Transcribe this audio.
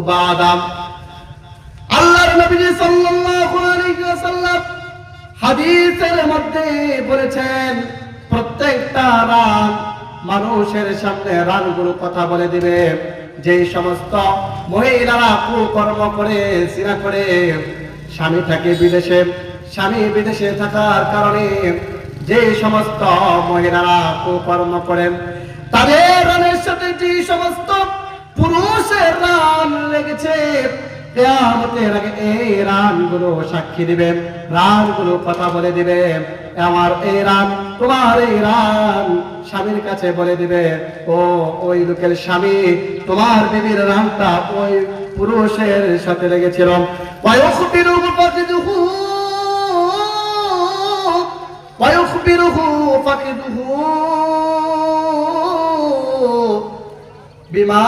বাদাম। আল্লাহর নবী সাল্লাল্লাহু আলাইহি ওয়াসাল্লাম হাদিসের মধ্যে বলেছেন, প্রত্যেকটা রান মানুষের সামনে রানগুলো কথা বলে দিবে। যে সমস্ত মহিলারা কুকর্ম করে, জিনা করে, স্বামী বিদেশে থাকার কারণে যে সমস্ত মহিলারা কুকর্ম করেন, তাদের রানের সাথে যে সমস্ত পুরুষের রান লেগেছে, কিয়ামতের আগে এই রানগুলো সাক্ষী দিবে, রানগুলো কথা বলে দিবে। আমার এই রান, তোমার এই রান স্বামীর কাছে বলে দিবে, ও ওই লোকের স্বামী, তোমার বিবির রানটা ওই পুরুষের সাথে লেগেছিল। বিমা